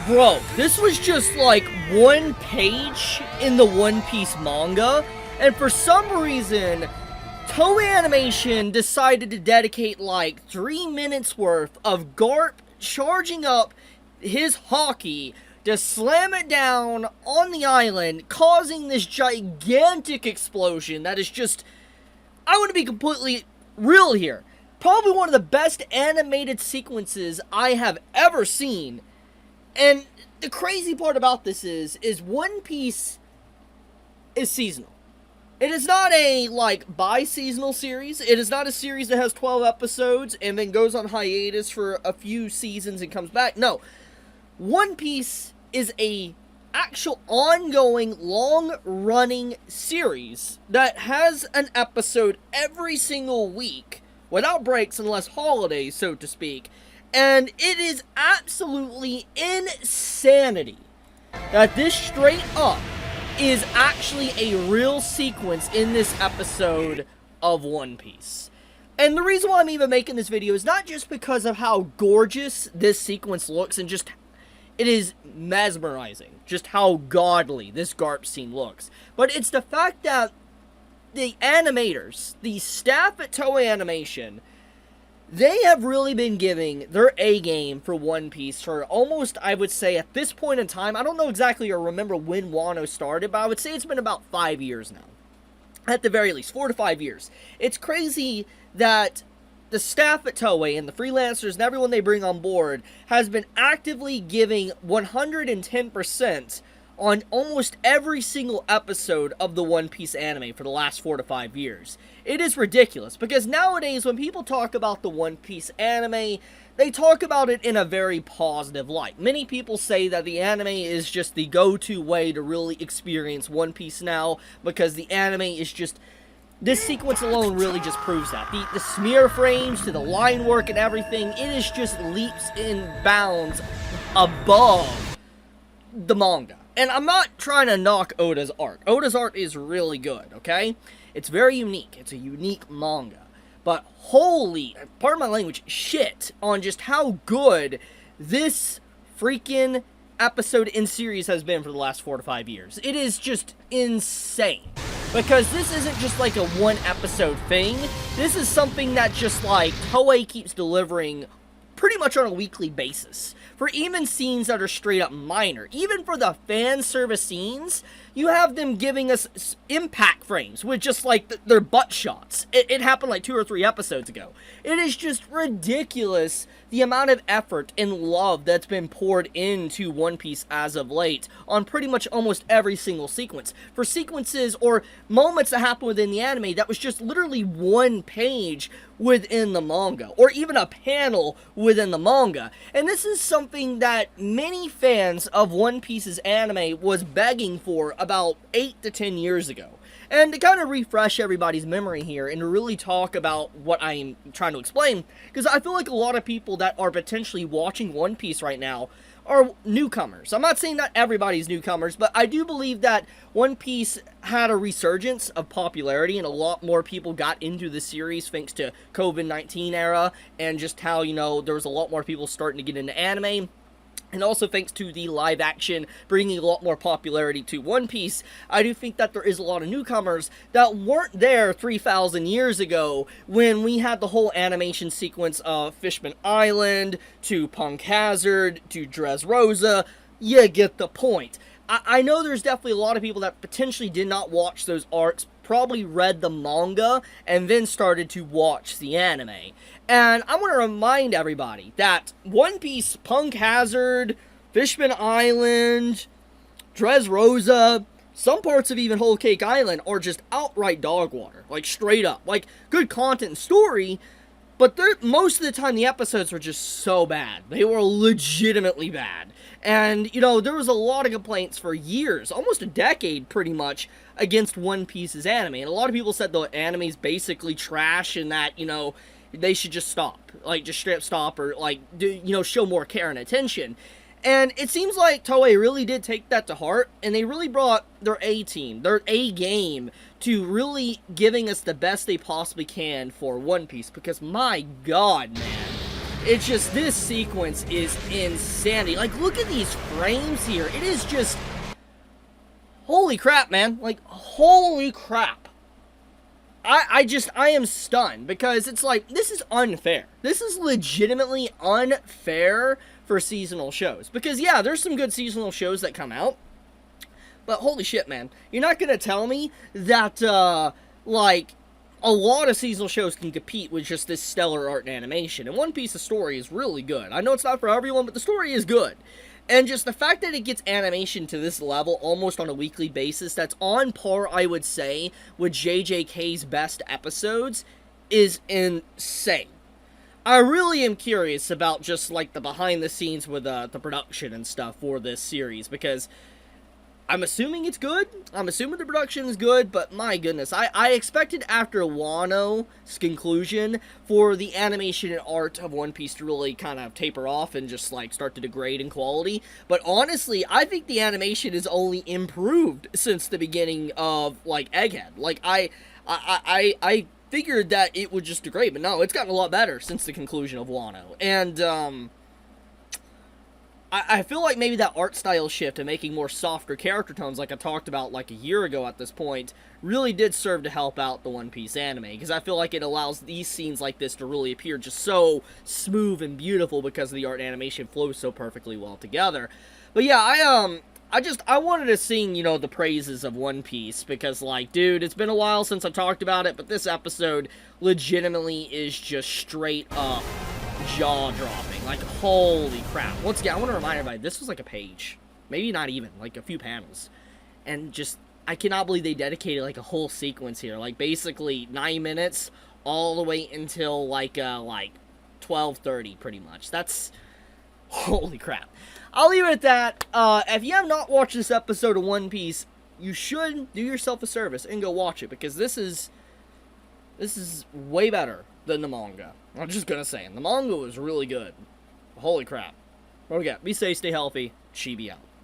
Bro, this was just like one page in the One Piece manga, and for some reason, Toei Animation decided to dedicate like 3 minutes worth of Garp charging up his Haki to slam it down on the island, causing this gigantic explosion that is just, I want to be completely real here, probably one of the best animated sequences I have ever seen. And the crazy part about this is One Piece is seasonal. It is not a, like, bi-seasonal series. It is not a series that has 12 episodes and then goes on hiatus for a few seasons and comes back. No. One Piece is a actual ongoing, long-running series that has an episode every single week, without breaks unless holidays, so to speak. And it is absolutely insanity that this straight up is actually a real sequence in this episode of One Piece. And the reason why I'm even making this video is not just because of how gorgeous this sequence looks and just, it is mesmerizing, just how godly this Garp scene looks. But it's the fact that the animators, the staff at Toei Animation, they have really been giving their A-game for One Piece for almost, I would say, at this point in time, I don't know exactly or remember when Wano started, but I would say it's been about 5 years now. At the very least, 4 to 5 years. It's crazy that the staff at Toei and the freelancers and everyone they bring on board has been actively giving 110% on almost every single episode of the One Piece anime for the last 4 to 5 years. It is ridiculous, because nowadays when people talk about the One Piece anime, they talk about it in a very positive light. Many people say that the anime is just the go-to way to really experience One Piece now, because the anime is just, this sequence alone really just proves that. The smear frames to the line work and everything, it is just leaps and bounds above the manga. And I'm not trying to knock Oda's art. Oda's art is really good, okay? It's very unique. It's a unique manga. But holy, pardon my language, shit on just how good this freaking episode in series has been for the last 4 to 5 years. It is just insane. Because this isn't just like a one episode thing. This is something that just like Toei keeps delivering pretty much on a weekly basis. For even scenes that are straight up minor. Even for the fan service scenes, you have them giving us impact frames with just like their butt shots. It happened like 2 or 3 episodes ago. It is just ridiculous the amount of effort and love that's been poured into One Piece as of late on pretty much almost every single sequence. For sequences or moments that happen within the anime that was just literally one page within the manga, or even a panel within the manga. And this is something that many fans of One Piece's anime was begging for about 8 to 10 years ago. And to kind of refresh everybody's memory here and to really talk about what I'm trying to explain, because I feel like a lot of people that are potentially watching One Piece right now are newcomers. I'm not saying that everybody's newcomers, but I do believe that One Piece had a resurgence of popularity and a lot more people got into the series thanks to COVID-19 era and just how, you know, there was a lot more people starting to get into anime. And also thanks to the live action bringing a lot more popularity to One Piece, I do think that there is a lot of newcomers that weren't there 3,000 years ago when we had the whole animation sequence of Fishman Island, to Punk Hazard, to Dressrosa. You get the point. I know there's definitely a lot of people that potentially did not watch those arcs, probably read the manga, and then started to watch the anime. And I want to remind everybody that One Piece, Punk Hazard, Fishman Island, Dressrosa, some parts of even Whole Cake Island are just outright dog water. Like, straight up. Like, good content and story, but most of the time the episodes were just so bad. They were legitimately bad. And, you know, there was a lot of complaints for years, almost a decade pretty much, against One Piece's anime. And a lot of people said the anime's basically trash and that, you know, they should just stop. Like, just straight up stop or, like, show more care and attention. And it seems like Toei really did take that to heart, and they really brought their A-team, their A-game, to really giving us the best they possibly can for One Piece. Because, my God, man, It's just, this sequence is insanity. Like, look at these frames here. It is just, holy crap, man. Like, holy crap. I am stunned, because it's like, this is unfair. This is legitimately unfair for seasonal shows. Because, yeah, there's some good seasonal shows that come out, but holy shit, man. You're not gonna tell me that, like, a lot of seasonal shows can compete with just this stellar art and animation. And One Piece's story is really good. I know it's not for everyone, but the story is good. And just the fact that it gets animation to this level almost on a weekly basis, that's on par, I would say, with JJK's best episodes, is insane. I really am curious about just, like, the behind the scenes with the production and stuff for this series, because I'm assuming it's good. I'm assuming the production is good, but my goodness, I expected after Wano's conclusion for the animation and art of One Piece to really kind of taper off and just, like, start to degrade in quality. But honestly, I think the animation has only improved since the beginning of, like, Egghead. Like, I figured that it would just degrade, but no, it's gotten a lot better since the conclusion of Wano. And, I feel like maybe that art style shift and making more softer character tones, like I talked about like a year ago at this point, really did serve to help out the One Piece anime, because I feel like it allows these scenes like this to really appear just so smooth and beautiful because the art and animation flows so perfectly well together. But yeah, I wanted to sing, you know, the praises of One Piece, because, like, dude, it's been a while since I talked about it, but this episode legitimately is just straight up jaw-dropping. Like, holy crap. Once again, I want to remind everybody, this was like a page. Maybe not even, like a few panels. And just, I cannot believe they dedicated, like, a whole sequence here. Like, basically, 9 minutes, all the way until, like 12:30, pretty much. That's, holy crap. I'll leave it at that. If you have not watched this episode of One Piece, you should do yourself a service and go watch it, because this is way better than the manga. I'm just gonna say, the manga was really good. Holy crap. Okay, be safe, stay healthy, Chibi out.